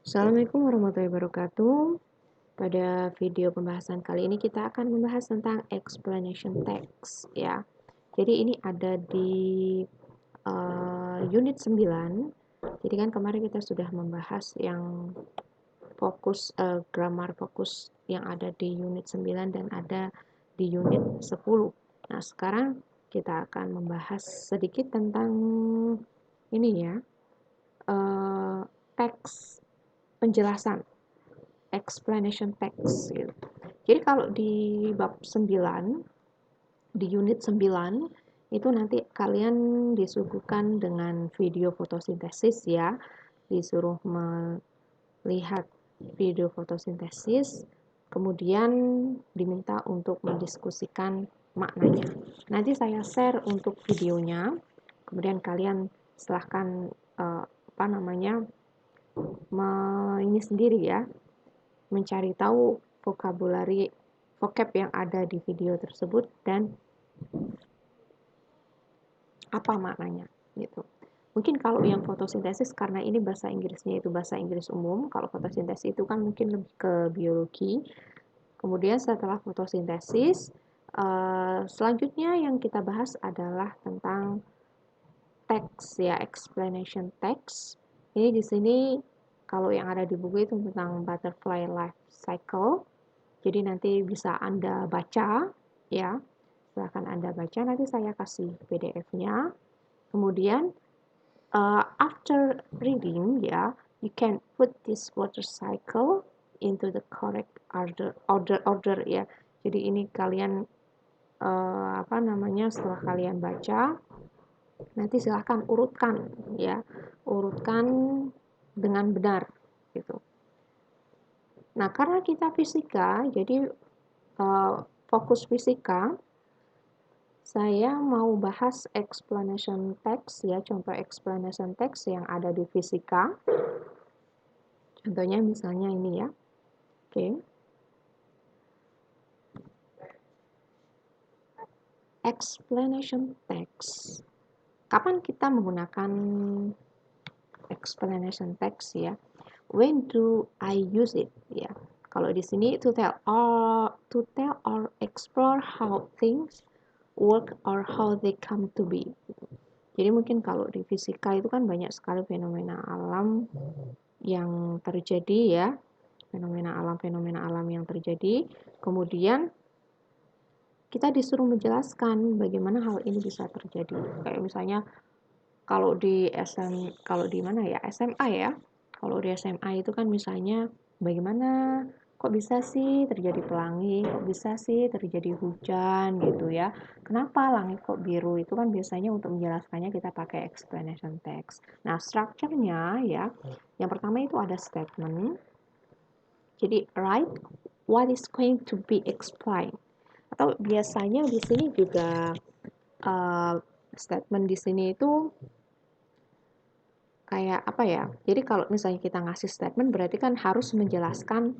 Assalamualaikum warahmatullahi wabarakatuh. Pada video pembahasan kali ini kita akan membahas tentang explanation text ya. Jadi ini ada di unit 9. Jadi kan kemarin kita sudah membahas yang fokus grammar fokus yang ada di unit 9 dan ada di unit 10. Nah, sekarang kita akan membahas sedikit tentang ini ya. Teks penjelasan explanation text gitu. Jadi kalau di bab 9, di unit 9 itu nanti kalian disuguhkan dengan video fotosintesis ya. Disuruh melihat video fotosintesis, kemudian diminta untuk mendiskusikan maknanya. Nanti saya share untuk videonya, kemudian kalian silahkan ini sendiri ya, mencari tahu vocab yang ada di video tersebut dan apa maknanya gitu. Mungkin kalau yang fotosintesis karena ini bahasa Inggrisnya itu bahasa Inggris umum, kalau fotosintesis itu kan mungkin lebih ke biologi. Kemudian setelah fotosintesis, selanjutnya yang kita bahas adalah tentang teks ya, explanation text. Ini di sini kalau yang ada di buku itu tentang butterfly life cycle. Jadi nanti bisa Anda baca ya. Silahkan Anda baca, nanti saya kasih PDF-nya. Kemudian after reading ya, you can put this water cycle into the correct order ya. Jadi ini kalian setelah kalian baca, nanti silahkan urutkan ya, urutkan dengan benar gitu. Nah, karena kita fisika, jadi fokus fisika, saya mau bahas explanation text ya, contoh explanation text yang ada di fisika. Contohnya misalnya ini ya. Oke. Explanation text. Kapan kita menggunakan explanation text ya? When do I use it ya? Kalau di sini to tell or explore how things work or how they come to be. Jadi mungkin kalau di fisika itu kan banyak sekali fenomena alam yang terjadi ya, fenomena alam yang terjadi. Kemudian kita disuruh menjelaskan bagaimana hal ini bisa terjadi. Kayak misalnya kalau di SMA ya. Kalau di SMA itu kan misalnya bagaimana kok bisa sih terjadi pelangi, kok bisa sih terjadi hujan gitu ya. Kenapa langit kok biru? Itu kan biasanya untuk menjelaskannya kita pakai explanation text. Nah, strukturnya ya, yang pertama itu ada statement. Jadi write what is going to be explained. Atau biasanya di sini juga statement di sini itu kayak apa ya? Jadi kalau misalnya kita ngasih statement berarti kan harus menjelaskan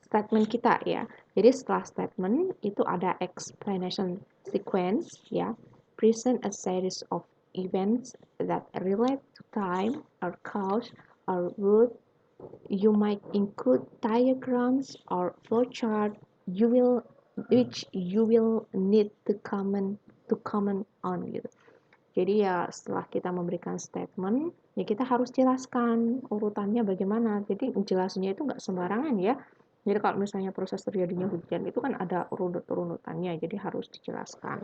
statement kita ya. Jadi setelah statement itu ada explanation sequence ya. Present a series of events that relate to time or cause or route. You might include diagrams or flowchart which you will need to comment on gitu. Jadi ya setelah kita memberikan statement, ya kita harus jelaskan urutannya bagaimana. Jadi jelasnya itu nggak sembarangan ya. Jadi kalau misalnya proses terjadinya hujan itu kan ada urutannya, jadi harus dijelaskan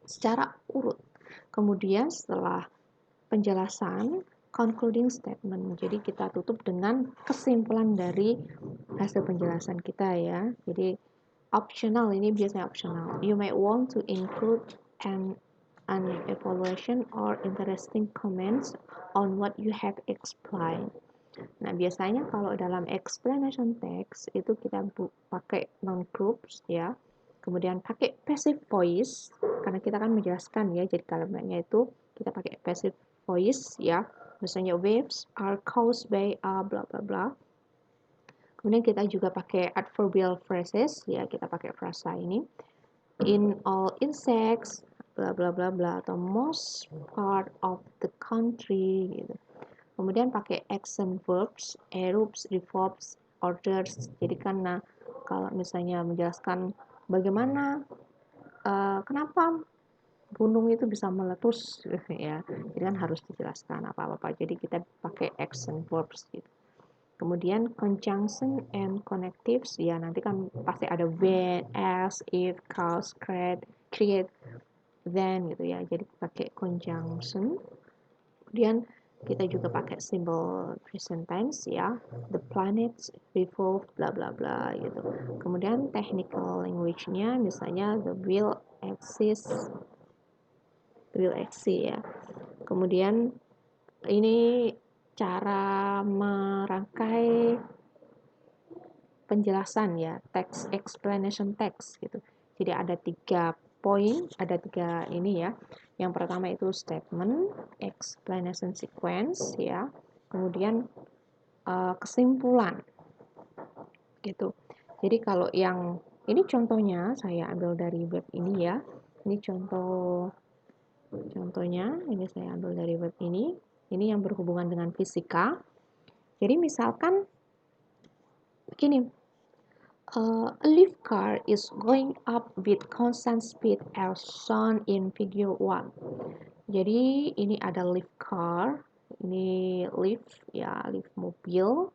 secara urut. Kemudian setelah penjelasan, concluding statement. Jadi kita tutup dengan kesimpulan dari hasil penjelasan kita ya. Jadi optional, ini biasanya optional. You may want to include an evaluation or interesting comments on what you have explained. Nah, biasanya kalau dalam explanation text itu kita pakai non-groups ya. Kemudian pakai passive voice karena kita kan menjelaskan ya. Jadi kalimatnya itu kita pakai passive voice ya. Misalnya waves are caused by bla bla bla. Kemudian kita juga pakai adverbial phrases ya, kita pakai frasa ini. In all insects bla bla bla bla atau most part of the country gitu. Kemudian pakai action verbs, erupts, revolves, orders. Jadi karena kalau misalnya menjelaskan bagaimana, kenapa gunung itu bisa meletus ya, jadi kan harus dijelaskan apa-apa. Jadi kita pakai action verbs gitu. Kemudian conjunction and connectives, ya nanti kan pasti ada when, as, if, cause, create, then gitu ya. Jadi pakai conjunction. Kemudian kita juga pakai symbol present tense ya, the planets revolve bla bla bla gitu. Kemudian technical language-nya misalnya the will exist ya. Kemudian ini cara merangkai penjelasan ya, text explanation text gitu. Jadi ada 3 poin, ada 3 ini ya. Yang pertama itu statement, explanation sequence ya. Kemudian kesimpulan gitu. Jadi kalau yang ini contohnya saya ambil dari web ini ya. Ini contohnya ini saya ambil dari web ini. Ini yang berhubungan dengan fisika. Jadi misalkan begini, a lift car is going up with constant speed as shown in figure 1. Jadi ini ada lift car, ini lift ya, lift mobil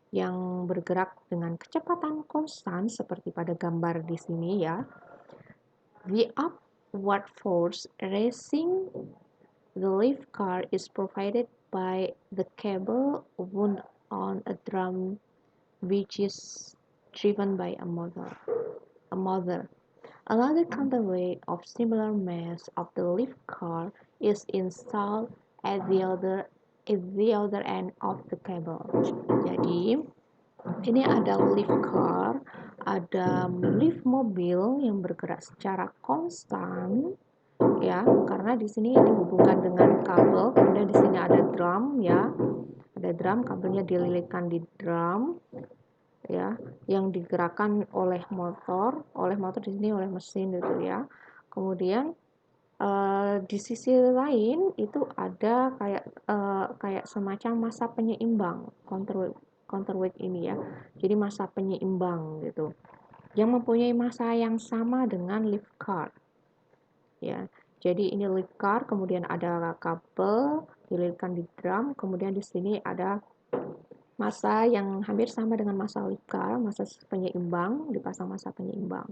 yang bergerak dengan kecepatan konstan seperti pada gambar di sini ya. The upward force raising the lift car is provided by the cable wound on a drum which is driven by a motor. Another counterweight of similar mass of the lift car is installed at the other end of the cable. Jadi ini ada lift car, ada lift mobil yang bergerak secara konstan ya, karena di sini dihubungkan dengan kabel, kemudian di sini ada drum ya. Ada drum, kabelnya dililitkan di drum ya, yang digerakkan oleh motor di sini oleh mesin gitu ya. Kemudian di sisi lain itu ada kayak semacam massa penyeimbang counterweight ini ya. Jadi massa penyeimbang gitu, yang mempunyai massa yang sama dengan lift car ya. Jadi ini lift car, kemudian ada kabel dililitkan di drum, kemudian di sini ada massa yang hampir sama dengan massa lift car, massa penyeimbang, dipasang massa penyeimbang.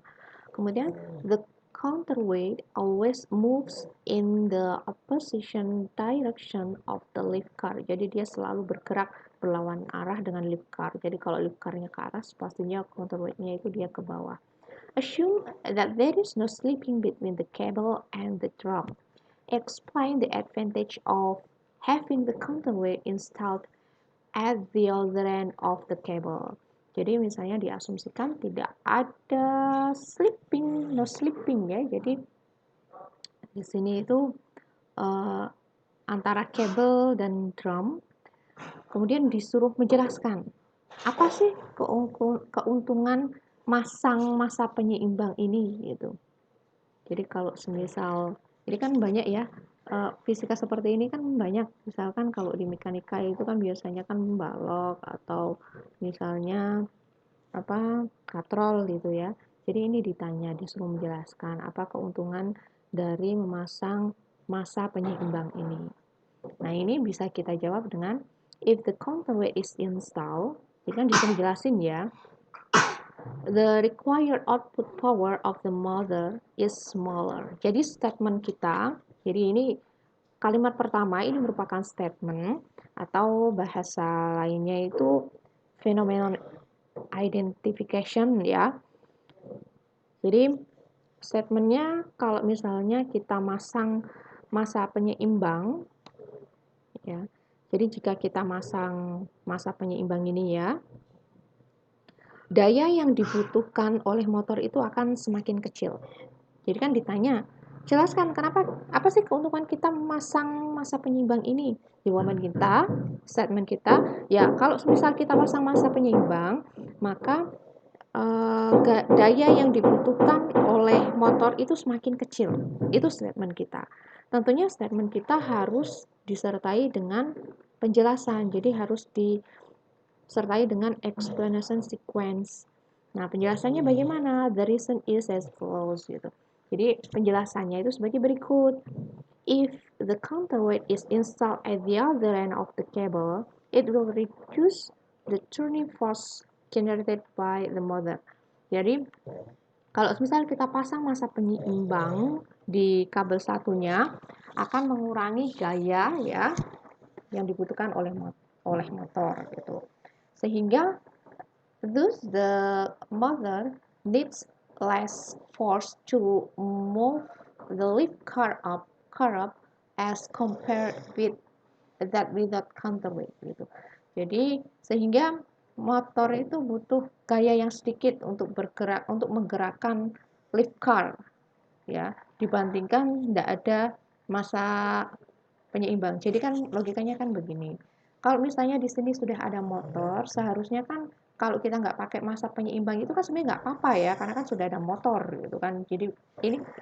Kemudian the counterweight always moves in the opposition direction of the lift car. Jadi dia selalu bergerak berlawan arah dengan lift car. Jadi kalau lift car-nya ke atas, pastinya counterweight-nya itu dia ke bawah. Assume that there is no slipping between the cable and the drum. Explain the advantage of having the counterweight installed at the other end of the cable. Jadi misalnya diasumsikan tidak ada no slipping ya. Jadi di sini itu antara kabel dan drum. Kemudian disuruh menjelaskan apa sih keuntungan masang massa penyeimbang ini gitu. Jadi kalau semisal ini kan banyak ya, fisika seperti ini kan banyak. Misalkan kalau di mekanika itu kan biasanya kan balok atau misalnya katrol gitu ya. Jadi ini disuruh menjelaskan apa keuntungan dari memasang massa penyeimbang ini. Nah, ini bisa kita jawab dengan if the counterweight is installed. Jadi kan bisa dijelasin ya. The required output power of the motor is smaller. Jadi statement kita, jadi ini kalimat pertama ini merupakan statement atau bahasa lainnya itu phenomenon identification ya. Jadi statementnya kalau misalnya kita masang massa penyeimbang ya. Jadi jika kita masang massa penyeimbang ini ya, daya yang dibutuhkan oleh motor itu akan semakin kecil. Jadi kan ditanya, jelaskan kenapa, apa sih keuntungan kita memasang massa penyeimbang ini? Jawaban kita, statement kita, ya kalau misal kita pasang massa penyeimbang, maka daya yang dibutuhkan oleh motor itu semakin kecil. Itu statement kita. Tentunya statement kita harus disertai dengan penjelasan. Jadi harus disertai dengan explanation sequence. Nah, penjelasannya bagaimana? The reason is as follows gitu. Jadi penjelasannya itu sebagai berikut. If the counterweight is installed at the other end of the cable, it will reduce the turning force generated by the motor. Jadi, kalau misal kita pasang massa penyeimbang di kabel satunya, akan mengurangi gaya ya yang dibutuhkan oleh motor gitu. Sehingga thus the motor needs less force to move the lift car up as compared with that without counterweight gitu. Jadi sehingga motor itu butuh gaya yang sedikit untuk menggerakkan lift car ya dibandingkan tidak ada massa penyeimbang. Jadi kan logikanya kan begini. Kalau misalnya di sini sudah ada motor, seharusnya kan kalau kita nggak pakai massa penyeimbang itu kan sebenarnya nggak apa-apa ya, karena kan sudah ada motor gitu kan. Jadi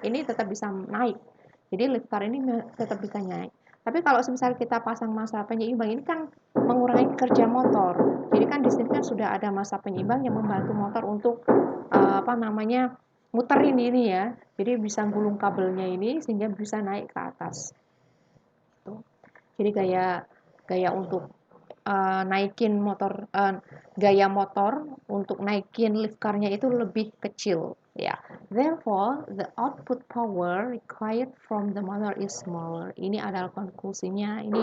ini tetap bisa naik. Jadi lift car ini tetap bisa naik. Tapi kalau misal kita pasang massa penyeimbang ini kan mengurangi kerja motor. Jadi kan di sini kan sudah ada massa penyeimbang yang membantu motor untuk apa namanya muterin ini ya. Jadi bisa gulung kabelnya ini sehingga bisa naik ke atas. Tuh. Jadi gaya untuk naikin motor gaya motor untuk naikin lift car-nya itu lebih kecil ya. Therefore, the output power required from the motor is smaller. Ini adalah konklusinya. Ini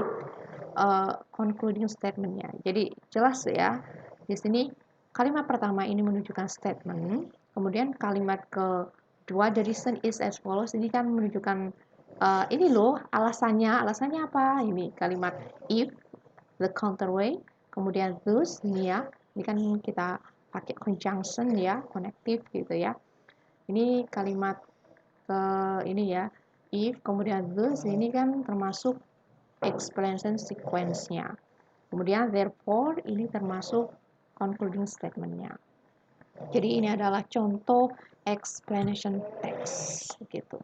concluding statement-nya. Jadi jelas ya. Di sini kalimat pertama ini menunjukkan statement, kemudian kalimat kedua the reason is as follows ini kan menunjukkan ini loh alasannya apa? Ini kalimat if the counterweight, kemudian thus ini ya, ini kan kita pakai conjunction ya, connective gitu ya. Ini kalimat ini ya, if kemudian thus ini kan termasuk explanation sequence-nya. Kemudian therefore ini termasuk concluding statement-nya. Jadi ini adalah contoh explanation text gitu.